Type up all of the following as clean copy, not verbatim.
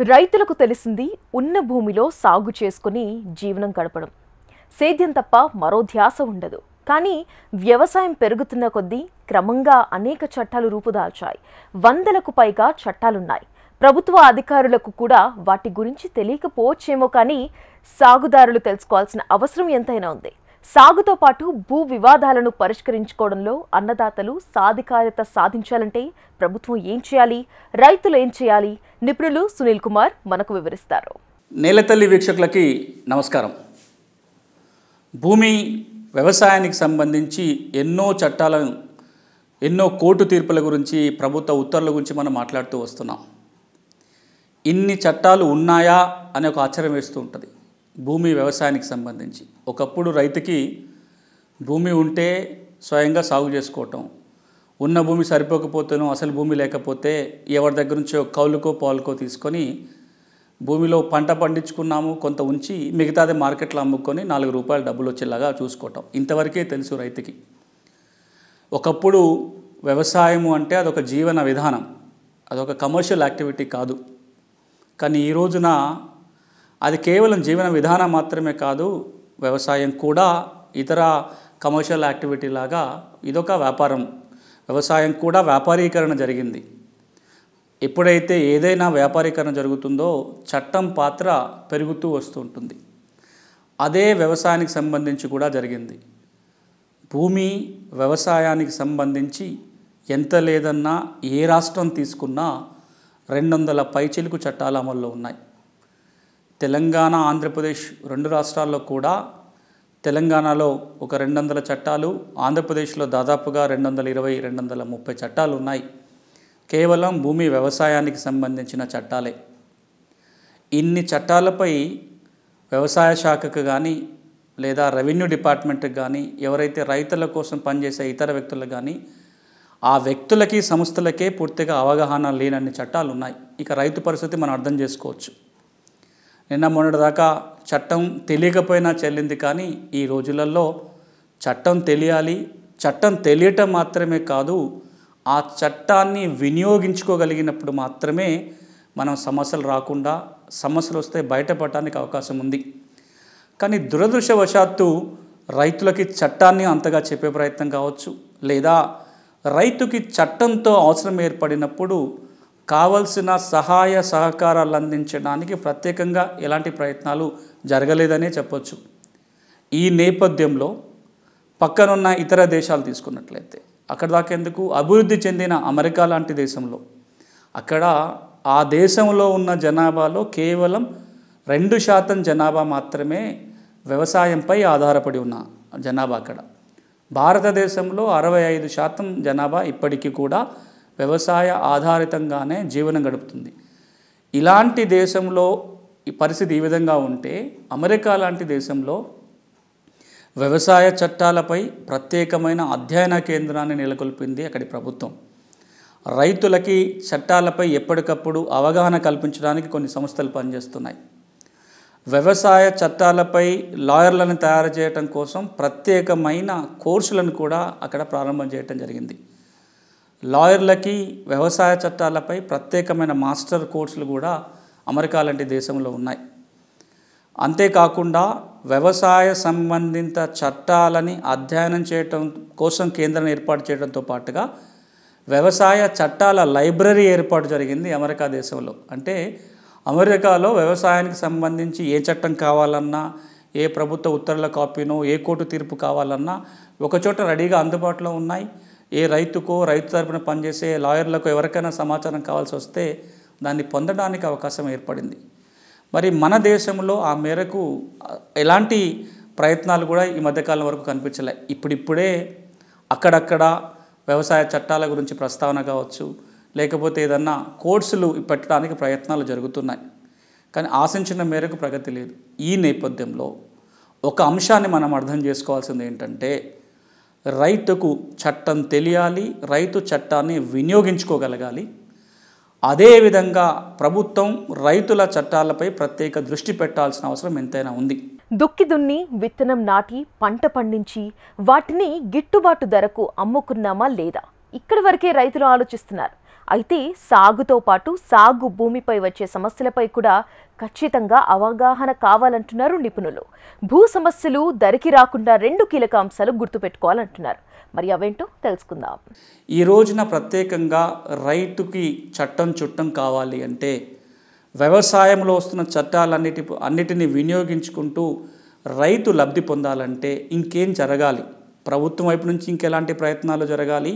రైతులకు తెలిసింది ఉన్న భూమిలో సాగు చేసుకుని జీవనం గడపడం. సేద్యం తప్ప మరో ధ్యాస ఉండదు. కానీ వ్యవసాయం పెరుగుతున్న కొద్దీ క్రమంగా అనేక చట్టాలు రూపుదాల్చాయి. 100లకు పైగా చట్టాలున్నాయి. ప్రభుత్వ అధికారులకు కూడా వాటి గురించి తెలియకపోవచ్చేమో, కానీ సాగుదారులు తెలుసుకోవాల్సిన అవసరం ఎంతైనా ఉంది. సాగుతో పాటు భూ వివాదాలను పరిష్కరించుకోవడంలో అన్నదాతలు సాధికారత సాధించాలంటే ప్రభుత్వం ఏం చేయాలి, రైతులు ఏం చేయాలి? నిపుణులు సునీల్ కుమార్ మనకు వివరిస్తారు. నేలతల్లి వీక్షకులకి నమస్కారం. భూమి వ్యవసాయానికి సంబంధించి ఎన్నో చట్టాలను, ఎన్నో కోర్టు తీర్పుల గురించి, ప్రభుత్వ ఉత్తర్వుల గురించి మనం మాట్లాడుతూ వస్తున్నాం. ఇన్ని చట్టాలు ఉన్నాయా అనే ఒక ఆశ్చర్యం వేస్తూ ఉంటుంది భూమి వ్యవసాయానికి సంబంధించి. ఒకప్పుడు రైతుకి భూమి ఉంటే స్వయంగా సాగు చేసుకోవటం, ఉన్న భూమి సరిపోకపోతేనో, అసలు భూమి లేకపోతే ఎవరి దగ్గర నుంచో కౌలుకో పాలుకో తీసుకొని భూమిలో పంట పండించుకున్నాము, కొంత ఉంచి మిగతాది మార్కెట్లో అమ్ముకొని 4 రూపాయలు డబ్బులు వచ్చేలాగా చూసుకోవటం, ఇంతవరకే తెలుసు రైతుకి. ఒకప్పుడు వ్యవసాయము అంటే అదొక జీవన విధానం, అదొక కమర్షియల్ యాక్టివిటీ కాదు. కానీ ఈ రోజున అది కేవలం జీవన విధానం మాత్రమే కాదు, వ్యవసాయం కూడా ఇతర కమర్షియల్ యాక్టివిటీ లాగా ఇదొక వ్యాపారం. వ్యవసాయం కూడా వ్యాపారీకరణ జరిగింది. ఎప్పుడైతే ఏదైనా వ్యాపారీకరణ జరుగుతుందో చట్టం పాత్ర పెరుగుతూ వస్తూ ఉంటుంది. అదే వ్యవసాయానికి సంబంధించి కూడా జరిగింది. భూమి వ్యవసాయానికి సంబంధించి ఎంత లేదన్నా ఏ రాష్ట్రం తీసుకున్నా 200 పైచిలుకు చట్టాలు అమల్లో ఉన్నాయి. తెలంగాణ, ఆంధ్రప్రదేశ్ 2 రాష్ట్రాల్లో కూడా, తెలంగాణలో ఒక 200 చట్టాలు, ఆంధ్రప్రదేశ్లో దాదాపుగా 220, 230 చట్టాలు ఉన్నాయి. కేవలం భూమి వ్యవసాయానికి సంబంధించిన చట్టాలే. ఇన్ని చట్టాలపై వ్యవసాయ శాఖకు కానీ, లేదా రెవెన్యూ డిపార్ట్మెంట్కి కానీ, ఎవరైతే రైతుల కోసం పనిచేసే ఇతర వ్యక్తులకు కానీ, ఆ వ్యక్తులకి, సంస్థలకే పూర్తిగా అవగాహన లేనన్ని చట్టాలు ఉన్నాయి. ఇక రైతు పరిస్థితి మనం అర్థం చేసుకోవచ్చు. నిన్న మొన్నటిదాకా చట్టం తెలియకపోయినా చెల్లింది, కానీ ఈ రోజులలో చట్టం తెలియాలి. చట్టం తెలియటం మాత్రమే కాదు, ఆ చట్టాన్ని వినియోగించుకోగలిగినప్పుడు మాత్రమే మనం సమస్యలు రాకుండా, సమస్యలు వస్తే బయటపడటానికి అవకాశం ఉంది. కానీ దురదృష్టవశాత్తు రైతులకి చట్టాన్ని అంతగా చెప్పే ప్రయత్నం కావచ్చు, లేదా రైతుకి చట్టంతో అవసరం ఏర్పడినప్పుడు కావలసిన సహాయ సహకారాలు అందించడానికి ప్రత్యేకంగా ఎలాంటి ప్రయత్నాలు జరగలేదనే చెప్పొచ్చు. ఈ నేపథ్యంలో పక్కనున్న ఇతర దేశాలు తీసుకున్నట్లయితే, అక్కడ దాకెందుకు, అభివృద్ధి చెందిన అమెరికా లాంటి దేశంలో, అక్కడ ఆ దేశంలో ఉన్న జనాభాలో కేవలం 2% జనాభా మాత్రమే వ్యవసాయంపై ఆధారపడి ఉన్న జనాభా. అక్కడ భారతదేశంలో 65% జనాభా ఇప్పటికీ కూడా వ్యవసాయ ఆధారితంగానే జీవనం గడుపుతుంది. ఇలాంటి దేశంలో ఈ పరిస్థితి ఈ విధంగా ఉంటే, అమెరికా లాంటి దేశంలో వ్యవసాయ చట్టాలపై ప్రత్యేకమైన అధ్యయన కేంద్రాన్ని నెలకొల్పింది అక్కడి ప్రభుత్వం. రైతులకి చట్టాలపై ఎప్పటికప్పుడు అవగాహన కల్పించడానికి కొన్ని సంస్థలు పనిచేస్తున్నాయి. వ్యవసాయ చట్టాలపై లాయర్లను తయారు చేయడం కోసం ప్రత్యేకమైన కోర్సులను కూడా అక్కడ ప్రారంభం చేయడం జరిగింది. లాయర్లకి వ్యవసాయ చట్టాలపై ప్రత్యేకమైన మాస్టర్ కోర్సులు కూడా అమెరికా లాంటి దేశంలో ఉన్నాయి. అంతేకాకుండా వ్యవసాయ సంబంధిత చట్టాలని అధ్యయనం చేయటం కోసం కేంద్రం ఏర్పాటు చేయడంతో పాటుగా వ్యవసాయ చట్టాల లైబ్రరీ ఏర్పాటు జరిగింది అమెరికా దేశంలో. అంటే అమెరికాలో వ్యవసాయానికి సంబంధించి ఏ చట్టం కావాలన్నా, ఏ ప్రభుత్వ ఉత్తర్వుల కాపీనో, ఏ కోర్టు తీర్పు కావాలన్నా ఒకచోట రెడీగా అందుబాటులో ఉన్నాయి. ఏ రైతుకో, రైతు తరపున పనిచేసే లాయర్లకు ఎవరికైనా సమాచారం కావాల్సి వస్తే దాన్ని పొందడానికి అవకాశం ఏర్పడింది. మరి మన దేశంలో ఆ మేరకు ఎలాంటి ప్రయత్నాలు కూడా ఈ మధ్యకాలం వరకు కనిపించలే. ఇప్పుడిప్పుడే అక్కడక్కడ వ్యవసాయ చట్టాల గురించి ప్రస్తావన కావచ్చు, లేకపోతే ఏదన్నా కోర్సులు పెట్టడానికి ప్రయత్నాలు జరుగుతున్నాయి. కానీ ఆశించిన మేరకు ప్రగతి లేదు. ఈ నేపథ్యంలో ఒక అంశాన్ని మనం అర్థం చేసుకోవాల్సింది ఏంటంటే, రైతుకు చట్టం తెలియాలి, రైతు చట్టాన్ని వినియోగించుకోగలగాలి. అదేవిధంగా ప్రభుత్వం రైతుల చట్టాలపై ప్రత్యేక దృష్టి పెట్టాల్సిన అవసరం ఎంతైనా ఉంది. దుక్కి దున్ని, విత్తనం నాటి, పంట పండించి వాటిని గిట్టుబాటు ధరకు అమ్ముకున్నామా లేదా, ఇక్కడి వరకే రైతులు ఆలోచిస్తున్నారు. అయితే సాగుతో పాటు సాగు భూమిపై వచ్చే సమస్యలపై కూడా ఖచ్చితంగా అవగాహన కావాలంటున్నారు నిపుణులు. భూ సమస్యలు దరికి రాకుండా 2 కీలక అంశాలు గుర్తుపెట్టుకోవాలంటున్నారు. మరి అవేంటో తెలుసుకుందాం. ఈ రోజున ప్రత్యేకంగా రైతుకి చుట్టం కావాలి అంటే వ్యవసాయంలో వస్తున్న అన్నిటిని వినియోగించుకుంటూ రైతు లబ్ధి పొందాలంటే ఇంకేం జరగాలి, ప్రభుత్వం వైపు నుంచి ఇంకెలాంటి ప్రయత్నాలు జరగాలి,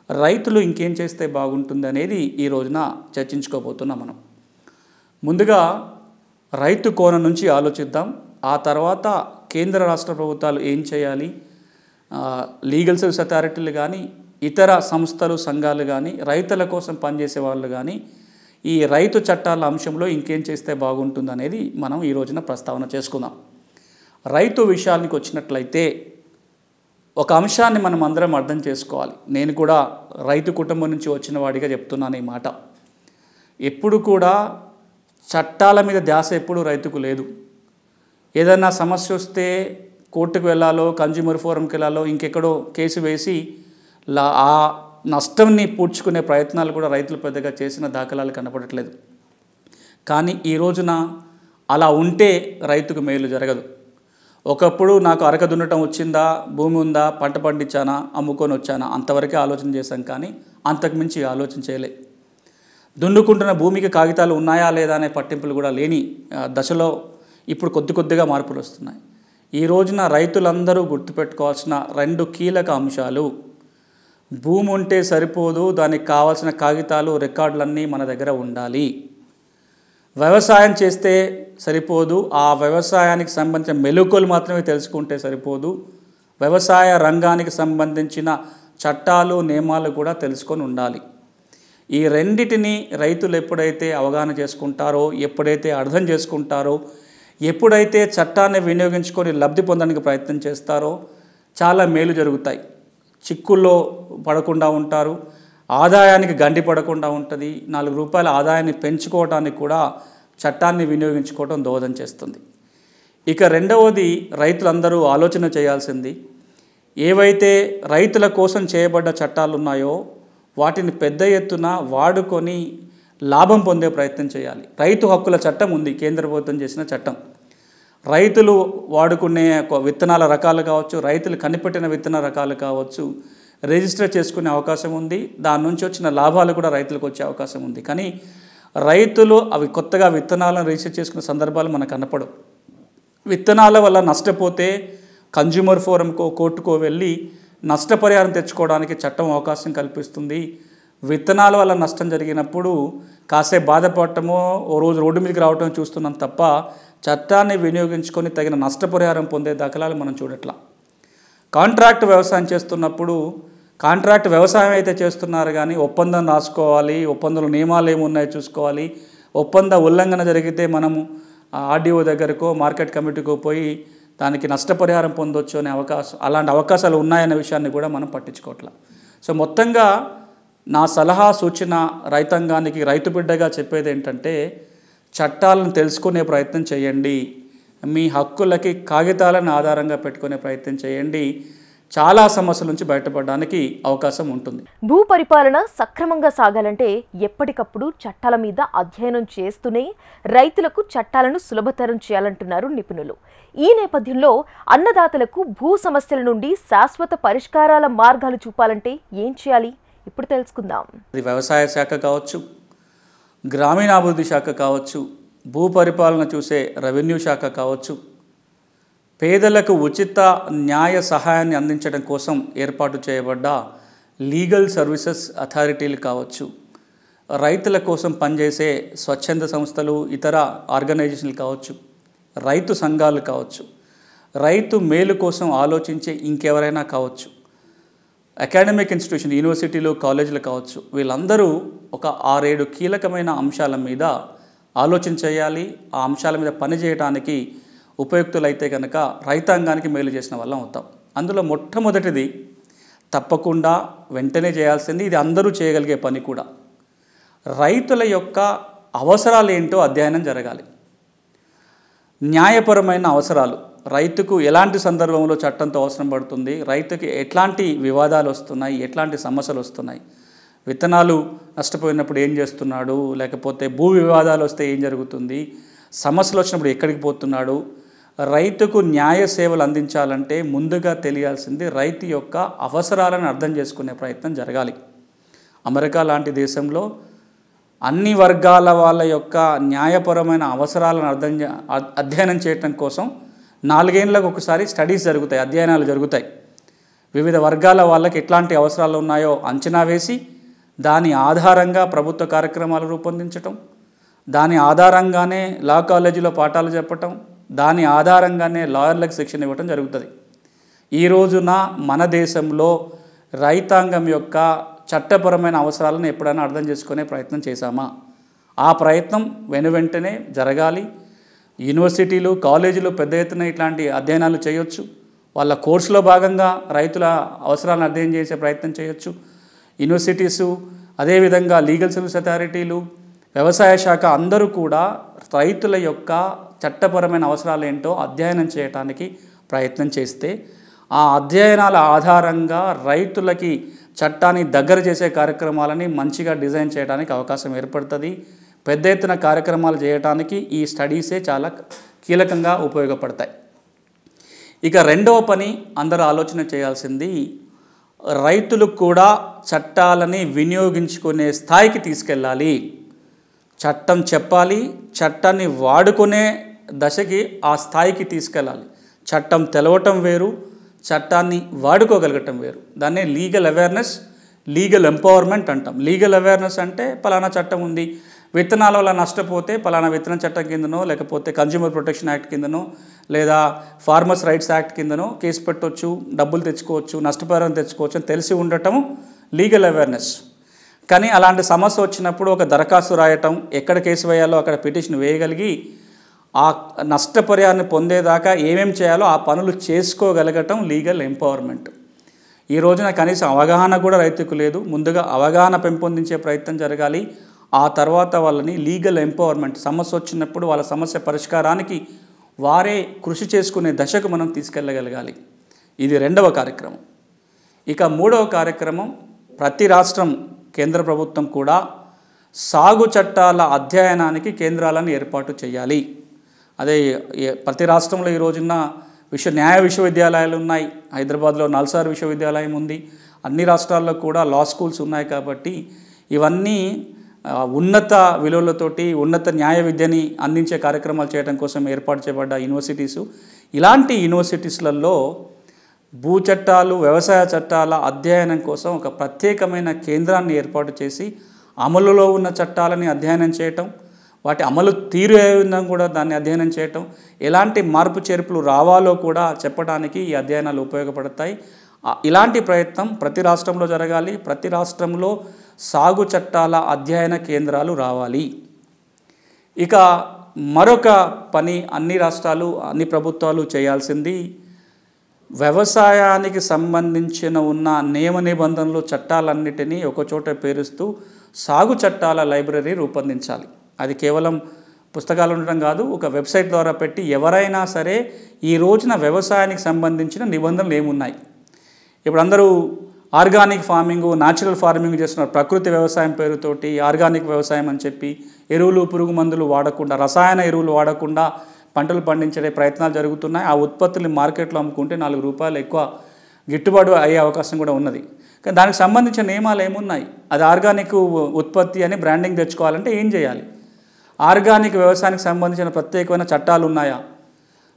రైతులు ఇంకేం చేస్తే బాగుంటుంది అనేది ఈ రోజున చర్చించుకోబోతున్నాం. మనం ముందుగా రైతు కోణం నుంచి ఆలోచిద్దాం. ఆ తర్వాత కేంద్ర రాష్ట్ర ప్రభుత్వాలు ఏం చేయాలి, లీగల్ సర్వీస్ అథారిటీలు కానీ ఇతర సంస్థలు సంఘాలు కానీ రైతుల కోసం పనిచేసే వాళ్ళు కానీ ఈ రైతు చట్టాల అంశంలో ఇంకేం చేస్తే బాగుంటుంది అనేది మనం ఈ రోజున ప్రస్తావన చేసుకుందాం. రైతు విషయానికి వచ్చినట్లయితే ఒక అంశాన్ని మనం అందరం అర్థం చేసుకోవాలి. నేను కూడా రైతు కుటుంబం నుంచి వచ్చిన వాడిగా చెప్తున్నాను ఈ మాట. ఎప్పుడు కూడా చట్టాల మీద ధ్యాస ఎప్పుడు రైతుకు లేదు. ఏదైనా సమస్య వస్తే కోర్టుకు వెళ్ళాలో, కన్జ్యూమర్ ఫోరంకి వెళ్ళాలో, ఇంకెక్కడో కేసు వేసి ఆ నష్టంని పూడ్చుకునే ప్రయత్నాలు కూడా రైతులు పెద్దగా చేసిన దాఖలాలు కనపడట్లేదు. కానీ ఈ రోజున అలా ఉంటే రైతుకు మేలు జరగదు. ఒకప్పుడు నాకు అరక దున్నటం వచ్చిందా, భూమి ఉందా, పంట పండించానా, అమ్ముకొని వచ్చానా, అంతవరకే ఆలోచన చేశాం. కానీ అంతకుమించి ఆలోచన చేయలే. దున్నుకుంటున్న భూమికి కాగితాలు ఉన్నాయా లేదా అనే పట్టింపులు కూడా లేని దశలో ఇప్పుడు కొద్దిగా మార్పులు వస్తున్నాయి. ఈ రోజున రైతులందరూ గుర్తుపెట్టుకోవాల్సిన 2 కీలక అంశాలు: భూమి ఉంటే సరిపోదు, దానికి కావాల్సిన కాగితాలు రికార్డులన్నీ మన దగ్గర ఉండాలి. వ్యవసాయం చేస్తే సరిపోదు, ఆ వ్యవసాయానికి సంబంధించిన మెలకువలు మాత్రమే తెలుసుకుంటే సరిపోదు, వ్యవసాయ రంగానికి సంబంధించిన చట్టాలు నియమాలు కూడా తెలుసుకొని ఉండాలి. ఈ రెండిటిని రైతులు ఎప్పుడైతే అవగాహన చేసుకుంటారో, ఎప్పుడైతే అర్థం చేసుకుంటారో, ఎప్పుడైతే చట్టాన్ని వినియోగించుకొని లబ్ధి పొందడానికి ప్రయత్నం చేస్తారో చాలా మేలు జరుగుతాయి. చిక్కుల్లో పడకుండా ఉంటారు, ఆదాయానికి గండి పడకుండా ఉంటుంది. 4 రూపాయల ఆదాయాన్ని పెంచుకోవడానికి కూడా చట్టాన్ని వినియోగించుకోవడం దోహదం చేస్తుంది. ఇక రెండవది, రైతులందరూ ఆలోచన చేయాల్సింది, ఏవైతే రైతుల కోసం చేయబడ్డ చట్టాలు ఉన్నాయో వాటిని పెద్ద ఎత్తున వాడుకొని లాభం పొందే ప్రయత్నం చేయాలి. రైతు హక్కుల చట్టం ఉంది, కేంద్ర ప్రభుత్వం చేసిన చట్టం. రైతులు వాడుకునే విత్తనాల రకాలు కావచ్చు, రైతులు కనిపెట్టిన విత్తన రకాలు కావచ్చు, రిజిస్టర్ చేసుకునే అవకాశం ఉంది. దాని నుంచి వచ్చిన లాభాలు కూడా రైతులకు వచ్చే అవకాశం ఉంది. కానీ రైతులు అవి కొత్తగా విత్తనాలను రిజిస్టర్ చేసుకునే సందర్భాలు మనకు కనపడవు. విత్తనాల వల్ల నష్టపోతే కన్జ్యూమర్ ఫోరంకో కోర్టుకో వెళ్ళి నష్టపరిహారం తెచ్చుకోవడానికి చట్టం అవకాశం కల్పిస్తుంది. విత్తనాల వల్ల నష్టం జరిగినప్పుడు కాసేపు బాధపడటమో, ఓ రోజు రోడ్డు మీదకి రావటం చూస్తున్నాం తప్ప చట్టాన్ని వినియోగించుకొని తగిన నష్టపరిహారం పొందే దాఖలాలు మనం చూడట్లా. కాంట్రాక్ట్ వ్యవసాయం చేస్తున్నప్పుడు కాంట్రాక్ట్ వ్యవసాయం అయితే చేస్తున్నారు కానీ ఒప్పందం రాసుకోవాలి, ఒప్పందంలో నియమాలు ఏమున్నాయో చూసుకోవాలి. ఒప్పంద ఉల్లంఘన జరిగితే మనము ఆర్డీఓ దగ్గరకో మార్కెట్ కమిటీకో పోయి దానికి నష్టపరిహారం పొందొచ్చు అనే అలాంటి అవకాశాలు ఉన్నాయనే విషయాన్ని కూడా మనం పట్టించుకోవట్లా. సో మొత్తంగా నా సలహా సూచన రైతాంగానికి, రైతు బిడ్డగా చెప్పేది ఏంటంటే, చట్టాలను తెలుసుకునే ప్రయత్నం చేయండి. మీ హక్కులకి కాగితాలను ఆధారంగా పెట్టుకునే ప్రయత్నం చేయండి. చాలా సమస్యల నుంచి బయటపడడానికి అవకాశం ఉంటుంది. భూ పరిపాలన సక్రమంగా సాగాలంటే ఎప్పటికప్పుడు చట్టాల మీద అధ్యయనం చేస్తూనే రైతులకు చట్టాలను సులభతరం చేయాలంటున్నారు నిపుణులు. ఈ నేపథ్యంలో అన్నదాతలకు భూ సమస్యల నుండి శాశ్వత పరిష్కారాల మార్గాలు చూపాలంటే ఏం చేయాలి, ఇప్పుడు తెలుసుకుందాం. అది వ్యవసాయ శాఖ కావచ్చు, గ్రామీణాభివృద్ధి శాఖ కావచ్చు, భూ పరిపాలన చూసే రెవెన్యూ శాఖ కావచ్చు, పేదలకు ఉచిత న్యాయ సహాయాన్ని అందించడం కోసం ఏర్పాటు చేయబడ్డ లీగల్ సర్వీసెస్ అథారిటీలు కావచ్చు, రైతుల కోసం పనిచేసే స్వచ్ఛంద సంస్థలు, ఇతర ఆర్గనైజేషన్లు కావచ్చు, రైతు సంఘాలు కావచ్చు, రైతు మేలు కోసం ఆలోచించే ఇంకెవరైనా కావచ్చు, అకాడమిక్ ఇన్స్టిట్యూషన్, యూనివర్సిటీలు, కాలేజీలు కావచ్చు, వీళ్ళందరూ ఒక 6-7 కీలకమైన అంశాల మీద ఆలోచన చేయాలి. ఆ అంశాల మీద పనిచేయడానికి ఉపయుక్తులైతే కనుక రైతాంగానికి మేలు చేసిన వాళ్ళం అవుతాం. అందులో మొట్టమొదటిది తప్పకుండా వెంటనే చేయాల్సింది, ఇది అందరూ చేయగలిగే పని కూడా, రైతుల యొక్క అవసరాలు ఏంటో అధ్యయనం జరగాలి. న్యాయపరమైన అవసరాలు, రైతుకు ఎలాంటి సందర్భంలో చట్టంతో అవసరం పడుతుంది, రైతుకి ఎట్లాంటి వివాదాలు వస్తున్నాయి, ఎట్లాంటి సమస్యలు వస్తున్నాయి, విత్తనాలు నష్టపోయినప్పుడు ఏం చేస్తున్నాడు, లేకపోతే భూ వివాదాలు వస్తే ఏం జరుగుతుంది, సమస్యలు వచ్చినప్పుడు ఎక్కడికి పోతున్నాడు. రైతుకు న్యాయ సేవలు అందించాలంటే ముందుగా తెలియాల్సింది రైతు యొక్క అవసరాలను అర్థం చేసుకునే ప్రయత్నం జరగాలి. అమెరికా లాంటి దేశంలో అన్ని వర్గాల వాళ్ళ యొక్క న్యాయపరమైన అవసరాలను అధ్యయనం చేయటం కోసం 4 ఏళ్ళకు ఒకసారి స్టడీస్ జరుగుతాయి, అధ్యయనాలు జరుగుతాయి. వివిధ వర్గాల వాళ్ళకి ఎట్లాంటి అవసరాలు ఉన్నాయో అంచనా వేసి దాని ఆధారంగా ప్రభుత్వ కార్యక్రమాలు రూపొందించటం, దాని ఆధారంగానే లా కాలేజీలో పాఠాలు చెప్పటం, దాని ఆధారంగానే లాయర్లకు శిక్షణ ఇవ్వటం జరుగుతుంది. ఈ రోజున మన దేశంలో రైతాంగం యొక్క చట్టపరమైన అవసరాలను ఎప్పుడైనా అర్థం చేసుకునే ప్రయత్నం చేశామా? ఆ ప్రయత్నం వెనువెంటనే జరగాలి. యూనివర్సిటీలు, కాలేజీలు పెద్ద ఎత్తున ఇట్లాంటి అధ్యయనాలు చేయొచ్చు. వాళ్ళ కోర్సులో భాగంగా రైతుల అవసరాలను అధ్యయనం చేసే ప్రయత్నం చేయొచ్చు. యూనివర్సిటీసు, అదేవిధంగా లీగల్ సర్వీస్ అథారిటీలు, వ్యవసాయ శాఖ అందరూ కూడా రైతుల యొక్క చట్టపరమైన అవసరాలు ఏంటో అధ్యయనం చేయడానికి ప్రయత్నం చేస్తే ఆ అధ్యయనాల ఆధారంగా రైతులకి చట్టాన్ని దగ్గర చేసే కార్యక్రమాలని మంచిగా డిజైన్ చేయడానికి అవకాశం ఏర్పడుతుంది. పెద్ద ఎత్తున కార్యక్రమాలు చేయడానికి ఈ స్టడీసే చాలా కీలకంగా ఉపయోగపడతాయి. ఇక రెండవ పని అందరూ ఆలోచన చేయాల్సింది, రైతులు కూడా చట్టాలని వినియోగించుకునే స్థాయికి తీసుకెళ్ళాలి. చట్టం చెప్పాలి, చట్టాన్ని వాడుకునే దశకి ఆ స్థాయికి తీసుకెళ్ళాలి. చట్టం తెలవటం వేరు, చట్టాన్ని వాడుకోగలగటం వేరు. దాన్నే లీగల్ అవేర్నెస్, లీగల్ ఎంపవర్మెంట్ అంటాం. లీగల్ అవేర్నెస్ అంటే పలానా చట్టం ఉంది, విత్తనాల వల్ల నష్టపోతే పలానా విత్తనం చట్టం కిందనో, లేకపోతే కన్జ్యూమర్ ప్రొటెక్షన్ యాక్ట్ కిందనో, లేదా ఫార్మర్స్ రైట్స్ యాక్ట్ కిందనో కేసు పెట్టవచ్చు, డబ్బులు తెచ్చుకోవచ్చు, నష్టపరిహారం తెచ్చుకోవచ్చు అని తెలిసి ఉండటం లీగల్ అవేర్నెస్. కానీ అలాంటి సమస్య వచ్చినప్పుడు ఒక దరఖాస్తు రాయటం, ఎక్కడ కేసు వేయాలో అక్కడ పిటిషన్ వేయగలిగి ఆ నష్టపరిహారాన్ని పొందేదాకా ఏమేం చేయాలో ఆ పనులు చేసుకోగలగటం లీగల్ ఎంపవర్మెంట్. ఈ రోజున కనీసం అవగాహన కూడా రైతుకు లేదు. ముందుగా అవగాహన పెంపొందించే ప్రయత్నం జరగాలి. ఆ తర్వాత వాళ్ళని లీగల్ ఎంపవర్మెంట్, సమస్య వచ్చినప్పుడు వాళ్ళ సమస్య పరిష్కారానికి వారే కృషి చేసుకునే దశకు మనం తీసుకెళ్ళగలగాలి. ఇది రెండవ కార్యక్రమం. ఇక మూడవ కార్యక్రమం, ప్రతి రాష్ట్రం, కేంద్ర ప్రభుత్వం కూడా సాగు చట్టాల అధ్యయనానికి కేంద్రాలను ఏర్పాటు చేయాలి. అదే ప్రతి రాష్ట్రంలో ఈ రోజున న్యాయ విశ్వవిద్యాలయాలు ఉన్నాయి. హైదరాబాద్లో నల్సార్ విశ్వవిద్యాలయం ఉంది. అన్ని రాష్ట్రాల్లో కూడా లా స్కూల్స్ ఉన్నాయి. కాబట్టి ఇవన్నీ ఉన్నత విలువలతోటి ఉన్నత న్యాయ విద్యని అందించే కార్యక్రమాలు చేయడం కోసం ఏర్పాటు చేయబడ్డ యూనివర్సిటీసు. ఇలాంటి యూనివర్సిటీస్లలో భూ చట్టాలు, వ్యవసాయ చట్టాల అధ్యయనం కోసం ఒక ప్రత్యేకమైన కేంద్రాన్ని ఏర్పాటు చేసి అమలులో ఉన్న చట్టాలని అధ్యయనం చేయటం, వాటి అమలు తీరు ఏ విధంగా కూడా దాన్ని అధ్యయనం చేయటం, ఎలాంటి మార్పు చేర్పులు రావాలో కూడా చెప్పడానికి ఈ అధ్యయనాలు ఉపయోగపడతాయి. ఇలాంటి ప్రయత్నం ప్రతి రాష్ట్రంలో జరగాలి. ప్రతి రాష్ట్రంలో సాగు చట్టాల అధ్యయన కేంద్రాలు రావాలి. ఇక మరొక పని అన్ని రాష్ట్రాలు, అన్ని ప్రభుత్వాలు చేయాల్సింది, వ్యవసాయానికి సంబంధించిన ఉన్న నియమ నిబంధనలు, చట్టాలన్నిటినీ ఒకచోట పేరుస్తూ సాగు చట్టాల లైబ్రరీ రూపొందించాలి. అది కేవలం పుస్తకాలు ఉండడం కాదు, ఒక వెబ్సైట్ ద్వారా పెట్టి ఎవరైనా సరే ఈ రోజున వ్యవసాయానికి సంబంధించిన నిబంధనలు ఏమున్నాయి. ఇప్పుడు అందరూ ఆర్గానిక్ ఫార్మింగ్, న్యాచురల్ ఫార్మింగ్ చేస్తున్నారు. ప్రకృతి వ్యవసాయం పేరుతోటి ఆర్గానిక్ వ్యవసాయం అని చెప్పి ఎరువులు, పురుగు మందులు వాడకుండా, రసాయన ఎరువులు వాడకుండా పంటలు పండించే ప్రయత్నాలు జరుగుతున్నాయి. ఆ ఉత్పత్తులు మార్కెట్లో అమ్ముకుంటే ₹4 ఎక్కువ గిట్టుబాటు అయ్యే అవకాశం కూడా ఉన్నది. కానీ దానికి సంబంధించిన నియమాలు ఏమున్నాయి? అది ఆర్గానిక్ ఉత్పత్తి అని బ్రాండింగ్ తెచ్చుకోవాలంటే ఏం చేయాలి? ఆర్గానిక్ వ్యవసాయానికి సంబంధించిన ప్రత్యేకమైన చట్టాలు ఉన్నాయా?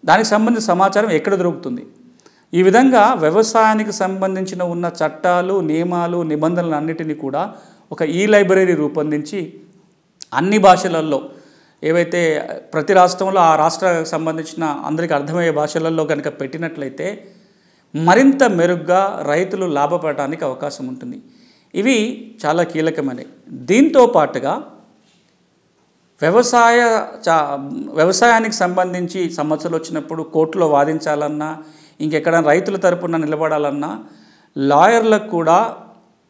దానికి సంబంధించిన సమాచారం ఎక్కడ దొరుకుతుంది? ఈ విధంగా వ్యవసాయానికి సంబంధించిన ఉన్న చట్టాలు, నియమాలు, నిబంధనలు అన్నిటినీ కూడా ఒక లైబ్రరీ రూపొందించి అన్ని భాషలలో, ఏవైతే ప్రతి రాష్ట్రంలో ఆ రాష్ట్రానికి సంబంధించిన అందరికీ అర్థమయ్యే భాషలలో కనుక పెట్టినట్లయితే మరింత మెరుగ్గా రైతులు లాభపడడానికి అవకాశం ఉంటుంది. ఇవి చాలా కీలకమైనవి. దీంతో పాటుగా వ్యవసాయానికి సంబంధించి సమస్యలు వచ్చినప్పుడు కోర్టులో వాదించాలన్నా, ఇంకెక్కడైనా రైతుల తరపున నిలబడాలన్నా లాయర్లకు కూడా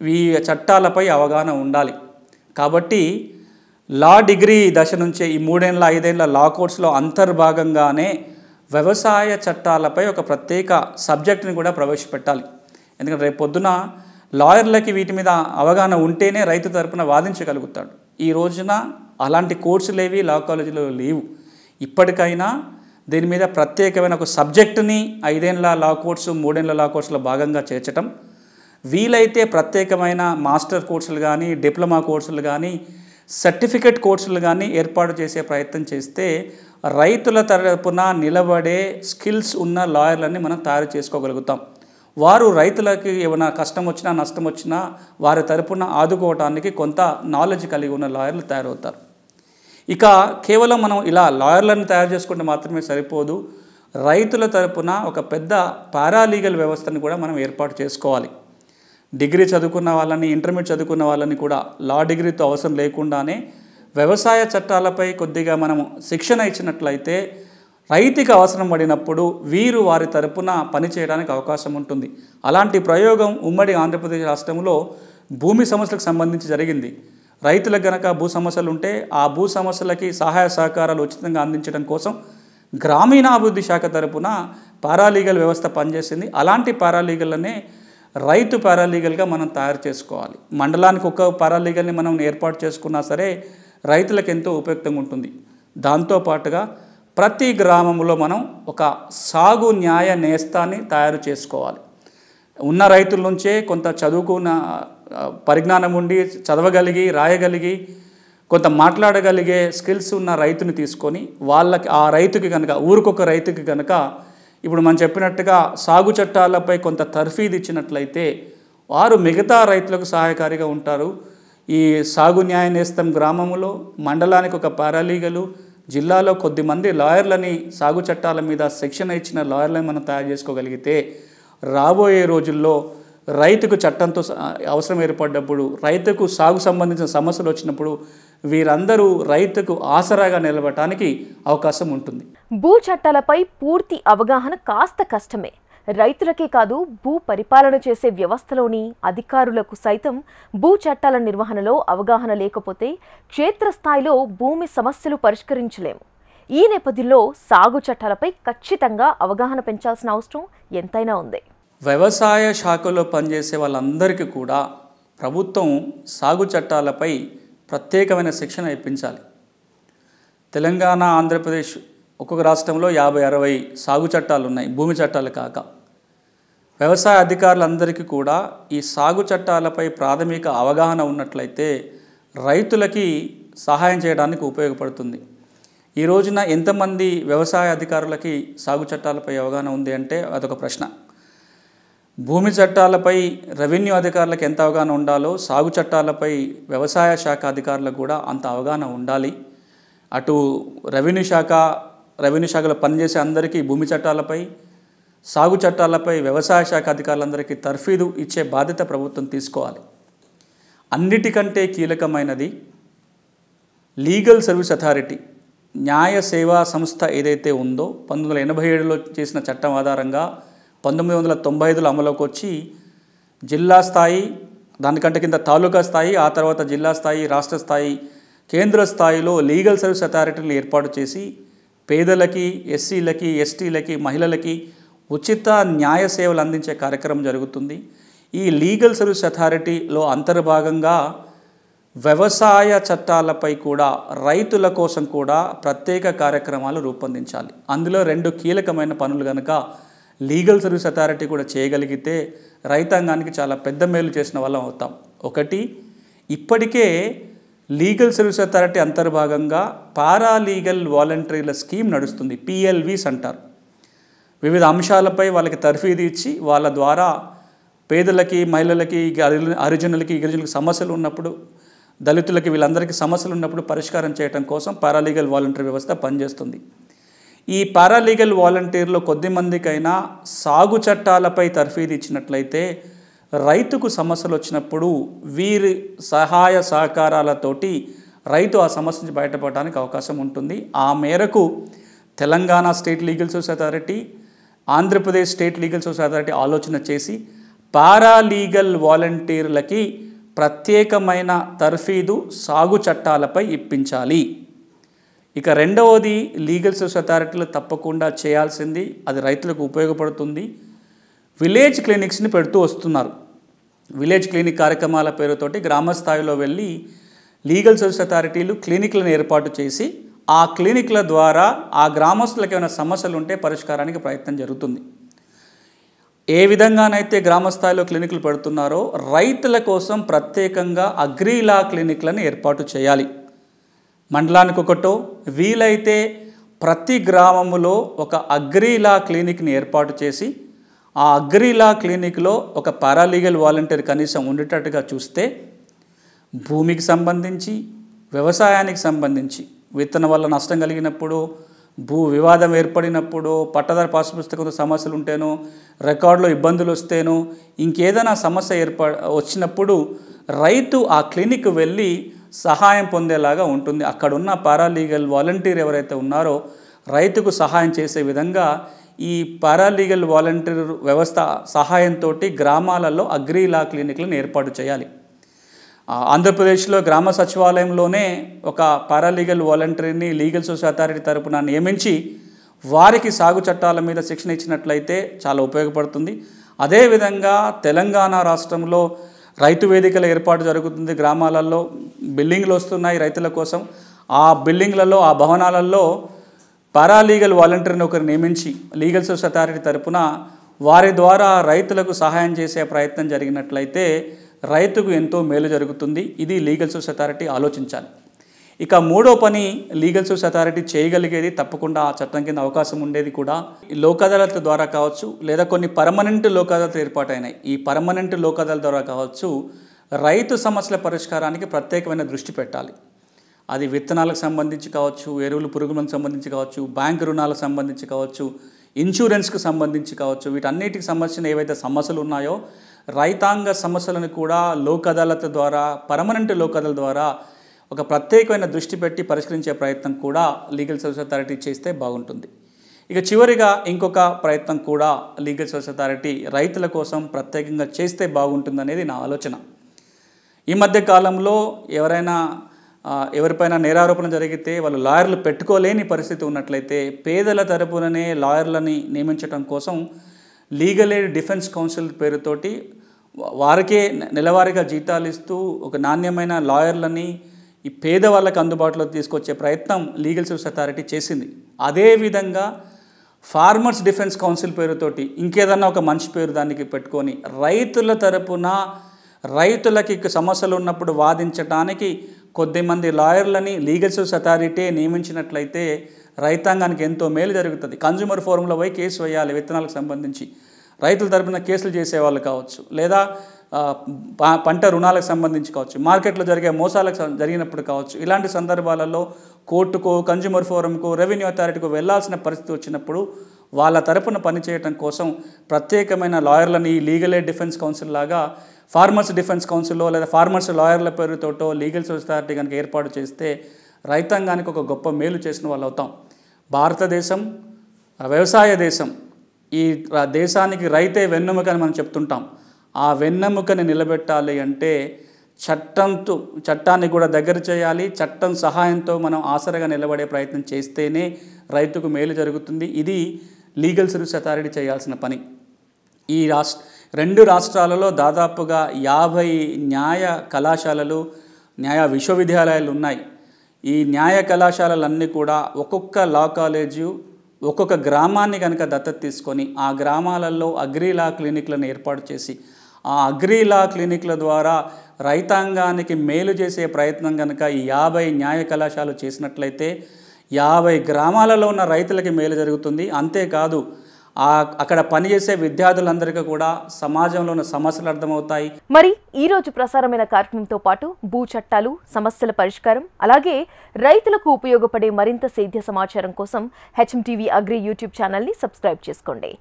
ఈ చట్టాలపై అవగాహన ఉండాలి. కాబట్టి లా డిగ్రీ దశ నుంచే ఈ 3 ఏళ్ళ 5 ఏళ్ళ లా కోర్సులో అంతర్భాగంగానే వ్యవసాయ చట్టాలపై ఒక ప్రత్యేక సబ్జెక్ట్ని కూడా ప్రవేశపెట్టాలి. ఎందుకంటే రేపు పొద్దున లాయర్లకి వీటి మీద అవగాహన ఉంటేనే రైతు తరపున వాదించగలుగుతాడు. ఈ రోజున అలాంటి కోర్సులేవి లా కాలేజీలో లేవు. ఇప్పటికైనా దీని మీద ప్రత్యేకమైన ఒక సబ్జెక్టుని 5 ఏళ్ల లా కోర్సు 3 ఏళ్ల లా కోర్సులో భాగంగా చేర్చడం, వీలైతే ప్రత్యేకమైన మాస్టర్ కోర్సులు కానీ డిప్లొమా కోర్సులు కానీ సర్టిఫికేట్ కోర్సులు కానీ ఏర్పాటు చేసే ప్రయత్నం చేస్తే రైతుల తరపున నిలబడే స్కిల్స్ ఉన్న లాయర్లని మనం తయారు చేసుకోగలుగుతాం. వారు రైతులకి ఏమైనా కష్టం వచ్చినా నష్టం వచ్చినా వారి తరపున ఆదుకోవటానికి కొంత నాలెడ్జ్ కలిగి ఉన్న లాయర్లు తయారవుతారు. ఇక కేవలం మనం ఇలా లాయర్లను తయారు చేసుకుంటే మాత్రమే సరిపోదు. రైతుల తరపున ఒక పెద్ద పారాలీగల్ వ్యవస్థను కూడా మనం ఏర్పాటు చేసుకోవాలి. డిగ్రీ చదువుకున్న వాళ్ళని, ఇంటర్మీడియట్ చదువుకున్న వాళ్ళని కూడా లా డిగ్రీతో అవసరం లేకుండానే వ్యవసాయ చట్టాలపై కొద్దిగా మనము శిక్షణ ఇచ్చినట్లయితే రైతుకి అవసరం పడినప్పుడు వీరు వారి తరపున పనిచేయడానికి అవకాశం ఉంటుంది. అలాంటి ప్రయోగం ఉమ్మడి ఆంధ్రప్రదేశ్ రాష్ట్రంలో భూమి సమస్యలకు సంబంధించి జరిగింది. రైతులకు గనక భూ సమస్యలు ఉంటే ఆ భూ సమస్యలకి సహాయ సహకారాలు ఉచితంగా అందించడం కోసం గ్రామీణాభివృద్ధి శాఖ తరపున పారాలీగల్ వ్యవస్థ పనిచేసింది. అలాంటి పారాలీగల్నే రైతు పారాలీగల్గా మనం తయారు చేసుకోవాలి. మండలానికి ఒక పారాలీగల్ని మనం ఏర్పాటు చేసుకున్నా సరే రైతులకు ఎంతో ఉపయుక్తంగా ఉంటుంది. దాంతోపాటుగా ప్రతి గ్రామంలో మనం ఒక సాగు న్యాయ నేస్తాన్ని తయారు చేసుకోవాలి. ఉన్న రైతుల నుంచే కొంత చదువుకున్న పరిజ్ఞానం ఉండి చదవగలిగి రాయగలిగి కొంత మాట్లాడగలిగే స్కిల్స్ ఉన్న రైతుని తీసుకొని వాళ్ళకి ఆ రైతుకి కనుక ఊరికొక రైతుకి కనుక ఇప్పుడు మనం చెప్పినట్టుగా సాగు చట్టాలపై కొంత తర్ఫీదు ఇచ్చినట్లయితే వారు మిగతా రైతులకు సహాయకారిగా ఉంటారు. ఈ సాగు న్యాయ నేస్తం గ్రామంలో మండలానికి ఒక పారాలీగలు, జిల్లాలో కొద్దిమంది లాయర్లని సాగు చట్టాల మీద శిక్షణ ఇచ్చిన లాయర్లని మనం తయారు చేసుకోగలిగితే రాబోయే రోజుల్లో రైతుకు చట్టంతో అవసరం ఏర్పడ్డప్పుడు, రైతుకు సాగు సంబంధించిన సమస్యలు వచ్చినప్పుడు వీరందరూ రైతుకు ఆసరాగా నిలబడటానికి అవకాశం ఉంటుంది. భూ చట్టాలపై పూర్తి అవగాహన కాస్త కష్టమే. రైతులకే కాదు, భూ పరిపాలన చేసే వ్యవస్థలోని అధికారులకు సైతం భూ చట్టాల నిర్వహణలో అవగాహన లేకపోతే క్షేత్రస్థాయిలో భూమి సమస్యలు పరిష్కరించలేము. ఈ నేపథ్యంలో సాగు చట్టాలపై ఖచ్చితంగా అవగాహన పెంచాల్సిన అవసరం ఎంతైనా ఉంది. వ్యవసాయ శాఖలో పనిచేసే వాళ్ళందరికీ కూడా ప్రభుత్వం సాగు చట్టాలపై ప్రత్యేకమైన శిక్షణ ఇప్పించాలి. తెలంగాణ, ఆంధ్రప్రదేశ్ ఒక్కొక్క రాష్ట్రంలో 50-60 సాగు చట్టాలు ఉన్నాయి, భూమి చట్టాలు కాక. వ్యవసాయ అధికారులందరికీ కూడా ఈ సాగు చట్టాలపై ప్రాథమిక అవగాహన ఉన్నట్లయితే రైతులకి సహాయం చేయడానికి ఉపయోగపడుతుంది. ఈ రోజున ఎంతమంది వ్యవసాయ అధికారులకి సాగు చట్టాలపై అవగాహన ఉంది అంటే అదొక ప్రశ్న. భూమి చట్టాలపై రెవెన్యూ అధికారులకు ఎంత అవగాహన ఉండాలో సాగు చట్టాలపై వ్యవసాయ శాఖ అధికారులకు కూడా అంత అవగాహన ఉండాలి. అటు రెవెన్యూ శాఖలో పనిచేసే అందరికీ భూమి చట్టాలపై, సాగు చట్టాలపై వ్యవసాయ శాఖ అధికారులందరికీ తర్ఫీదు ఇచ్చే బాధ్యత ప్రభుత్వం తీసుకోవాలి. అన్నిటికంటే కీలకమైనది లీగల్ సర్వీస్ అథారిటీ, న్యాయ సేవా సంస్థ ఏదైతే ఉందో 1987లో చేసిన చట్టం ఆధారంగా 1995లో అమలులోకి వచ్చి జిల్లా స్థాయి, దానికంటే కింద తాలూకా స్థాయి, ఆ తర్వాత జిల్లా స్థాయి, రాష్ట్ర స్థాయి, కేంద్ర స్థాయిలో లీగల్ సర్వీస్ అథారిటీని ఏర్పాటు చేసి పేదలకి, ఎస్సీలకి, ఎస్టీలకి, మహిళలకి ఉచిత న్యాయ సేవలు అందించే కార్యక్రమం జరుగుతుంది. ఈ లీగల్ సర్వీస్ అథారిటీలో అంతర్భాగంగా వ్యవసాయ చట్టాలపై కూడా రైతుల కోసం కూడా ప్రత్యేక కార్యక్రమాలు రూపొందించాలి. అందులో 2 కీలకమైన పనులు కనుక లీగల్ సర్వీస్ అథారిటీ కూడా చేయగలిగితే రైతాంగానికి చాలా పెద్ద మేలు చేసిన వాళ్ళం అవుతాం. ఒకటి, ఇప్పటికే లీగల్ సర్వీస్ అథారిటీ అంతర్భాగంగా పారాలీగల్ వాలంటీర్ల స్కీమ్ నడుస్తుంది, PLVs అంటారు. వివిధ అంశాలపై వాళ్ళకి తర్ఫీదు ఇచ్చి వాళ్ళ ద్వారా పేదలకి, మహిళలకి, హరిజనులకి, గిరిజనులకి సమస్యలు ఉన్నప్పుడు, దళితులకి, వీళ్ళందరికీ సమస్యలు ఉన్నప్పుడు పరిష్కారం చేయడం కోసం పారాలీగల్ వాలంటీర్ వ్యవస్థ పనిచేస్తుంది. ఈ పారాలీగల్ వాలంటీర్లో కొద్దిమందికైనా సాగు చట్టాలపై తర్ఫీదు ఇచ్చినట్లయితే రైతుకు సమస్యలు వచ్చినప్పుడు వీరి సహాయ సహకారాలతోటి రైతు ఆ సమస్య నుంచి బయటపడడానికి అవకాశం ఉంటుంది. ఆ మేరకు Telangana state legal service authority, Andhra Pradesh state legal service authority ఆలోచన చేసి పారాలీగల్ వాలంటీర్లకి ప్రత్యేకమైన తర్ఫీదు సాగు చట్టాలపై ఇప్పించాలి. ఇక రెండవది, లీగల్ సర్వీస్ అథారిటీలు తప్పకుండా చేయాల్సింది, అది రైతులకు ఉపయోగపడుతుంది, విలేజ్ క్లినిక్స్ని పెడుతూ వస్తున్నారు. విలేజ్ క్లినిక్ కార్యక్రమాల పేరుతోటి గ్రామ స్థాయిలో వెళ్ళి లీగల్ సర్వీస్ అథారిటీలు క్లినిక్లను ఏర్పాటు చేసి ఆ క్లినిక్ల ద్వారా ఆ గ్రామస్తులకు ఏమైనా సమస్యలు ఉంటే పరిష్కారానికి ప్రయత్నం జరుగుతుంది. ఏ విధంగానైతే గ్రామ స్థాయిలో క్లినిక్లు పెడుతున్నారో రైతుల కోసం ప్రత్యేకంగా అగ్రిలా క్లినిక్లను ఏర్పాటు చేయాలి. మండలానికి ఒకటో వీలైతే ప్రతి గ్రామములో ఒక అగ్రిలా క్లినిక్ని ఏర్పాటు చేసి ఆ అగ్రిలా క్లినిక్లో ఒక పారాలీగల్ వాలంటీర్ కనీసం ఉండేటట్టుగా చూస్తే భూమికి సంబంధించి వ్యవసాయానికి సంబంధించి విత్తనం వల్ల నష్టం కలిగినప్పుడు, భూ వివాదం ఏర్పడినప్పుడు, పట్టదారు పాస్ పుస్తకంతో సమస్యలు ఉంటేనో, రికార్డులో ఇబ్బందులు వస్తేనో, ఇంకేదైనా సమస్య వచ్చినప్పుడు రైతు ఆ క్లినిక్ వెళ్ళి సహాయం పొందేలాగా ఉంటుంది. అక్కడున్న పారాలీగల్ వాలంటీర్ ఎవరైతే ఉన్నారో రైతుకు సహాయం చేసే విధంగా ఈ పారాలీగల్ వాలంటీర్ వ్యవస్థ సహాయంతో గ్రామాలలో అగ్రిలా క్లినిక్లను ఏర్పాటు చేయాలి. ఆంధ్రప్రదేశ్లో గ్రామ సచివాలయంలోనే ఒక పారాలీగల్ వాలంటీర్ని లీగల్ సర్వీస్ అథారిటీ తరపున నియమించి వారికి సాగు చట్టాల మీద శిక్షణ ఇచ్చినట్లయితే చాలా ఉపయోగపడుతుంది. అదేవిధంగా తెలంగాణ రాష్ట్రంలో రైతు వేదికల ఏర్పాటు జరుగుతుంది. గ్రామాలలో బిల్డింగ్లు వస్తున్నాయి రైతుల కోసం. ఆ బిల్డింగ్లలో, ఆ భవనాలలో పారాలీగల్ వాలంటీర్ని ఒకరు నియమించి లీగల్ సర్వీస్ అథారిటీ తరపున వారి ద్వారా రైతులకు సహాయం చేసే ప్రయత్నం జరిగినట్లయితే రైతుకు ఎంతో మేలు జరుగుతుంది. ఇది లీగల్ సర్వీస్ అథారిటీ ఆలోచించాలి. ఇక మూడో పని లీగల్ సర్వీస్ అథారిటీ చేయగలిగేది, తప్పకుండా ఆ చట్టం కింద అవకాశం ఉండేది కూడా లోక్ అదాలత్ ద్వారా కావచ్చు, లేదా కొన్ని పర్మనెంట్ లోక్ అదాలత్ ఏర్పాటైనాయి. ఈ పర్మనెంట్ లోక్ అదాలత్ ద్వారా కావచ్చు రైతు సమస్యల పరిష్కారానికి ప్రత్యేకమైన దృష్టి పెట్టాలి. అది విత్తనాలకు సంబంధించి కావచ్చు, ఎరువులు పురుగులకు సంబంధించి కావచ్చు, బ్యాంకు రుణాలకు సంబంధించి కావచ్చు, ఇన్సూరెన్స్కి సంబంధించి కావచ్చు, వీటన్నిటికి సంబంధించిన ఏవైతే సమస్యలు ఉన్నాయో రైతాంగ సమస్యలను కూడా లోక్ అదాలత్ ద్వారా, పర్మనెంట్ లోక్ అదాలత్ ద్వారా ఒక ప్రత్యేకమైన దృష్టి పెట్టి పరిష్కరించే ప్రయత్నం కూడా లీగల్ సర్వీస్ అథారిటీ చేస్తే బాగుంటుంది. ఇక చివరిగా ఇంకొక ప్రయత్నం కూడా లీగల్ సర్వీస్ అథారిటీ రైతుల కోసం ప్రత్యేకంగా చేస్తే బాగుంటుందనేది నా ఆలోచన. ఈ మధ్య కాలంలో ఎవరిపైన నేరారోపణ జరిగితే వాళ్ళు లాయర్లు పెట్టుకోలేని పరిస్థితి ఉన్నట్లయితే పేదల తరపుననే లాయర్లని నియమించడం కోసం లీగల్ ఎయిడ్ డిఫెన్స్ కౌన్సిల్ పేరుతోటి వారికే నెలవారీగా జీతాలు ఇస్తూ ఒక నాణ్యమైన లాయర్లని ఈ పేదవాళ్ళకి అందుబాటులో తీసుకొచ్చే ప్రయత్నం లీగల్ సర్వీస్ అథారిటీ చేసింది. అదేవిధంగా ఫార్మర్స్ డిఫెన్స్ కౌన్సిల్ పేరుతోటి ఇంకేదన్నా ఒక మంచి పేరు దానికి పెట్టుకొని రైతుల తరపున రైతులకి సమస్యలు ఉన్నప్పుడు వాదించడానికి కొద్దిమంది లాయర్లని లీగల్ సర్వీస్ అథారిటీ నియమించినట్లయితే రైతాంగానికి ఎంతో మేలు జరుగుతుంది. కన్జ్యూమర్ ఫోరంలో పోయి కేసు వేయాలి విత్తనాలకు సంబంధించి, రైతుల తరపున కేసులు చేసేవాళ్ళు కావచ్చు, లేదా పంట రుణాలకు సంబంధించి కావచ్చు, మార్కెట్లో జరిగే మోసాలకు జరిగినప్పుడు కావచ్చు. ఇలాంటి సందర్భాలలో కోర్టుకో, కన్జ్యూమర్ ఫోరంకో, రెవెన్యూ అథారిటీకో వెళ్లాల్సిన పరిస్థితి వచ్చినప్పుడు వాళ్ళ తరపున పనిచేయడం కోసం ప్రత్యేకమైన లాయర్లని లీగల్ ఎయిడ్ డిఫెన్స్ కౌన్సిల్ లాగా ఫార్మర్స్ డిఫెన్స్ కౌన్సిల్లో లేదా ఫార్మర్స్ లాయర్ల పేరుతోటో లీగల్ సర్వీస్ అథారిటీ కనుక ఏర్పాటు చేస్తే రైతాంగానికి ఒక గొప్ప మేలు చేసిన వాళ్ళు అవుతాం. భారతదేశం వ్యవసాయ దేశం. ఈ దేశానికి రైతే వెన్నెముక అని మనం చెప్తుంటాం. ఆ వెన్నెముకని నిలబెట్టాలి అంటే చట్టాన్ని కూడా దగ్గర చేయాలి. చట్టం సహాయంతో మనం ఆసరగా నిలబడే ప్రయత్నం చేస్తేనే రైతుకు మేలు జరుగుతుంది. ఇది లీగల్ సర్వీస్ అథారిటీ చేయాల్సిన పని. ఈ రెండు రాష్ట్రాలలో దాదాపుగా 50 న్యాయ కళాశాలలు, న్యాయ విశ్వవిద్యాలయాలు ఉన్నాయి. ఈ న్యాయ కళాశాలలన్నీ కూడా ఒక్కొక్క లా కాలేజు ఒక్కొక్క గ్రామాన్ని కనుక దత్తత తీసుకొని ఆ గ్రామాలలో అగ్రిలా క్లినిక్లను ఏర్పాటు చేసి ఆ అగ్రిలా క్లినిక్ల ద్వారా రైతాంగానికి మేలు చేసే ప్రయత్నం కనుక ఈ 50 న్యాయ కళాశాలలు చేసినట్లయితే 50 గ్రామాలలో ఉన్న రైతులకి మేలు జరుగుతుంది. అంతేకాదు అక్కడ పనిచేసే విద్యార్థులందరికీ కూడా సమాజంలో ఉన్న సమస్యలు అర్థమవుతాయి. మరి ఈ రోజు ప్రసారమైన కార్యక్రమంతో పాటు భూ చట్టాలు, సమస్యల పరిష్కారం, అలాగే రైతులకు ఉపయోగపడే మరింత సేద్య సమాచారం కోసం HMTV అగ్రి యూట్యూబ్ ఛానల్ని సబ్స్క్రైబ్ చేసుకోండి.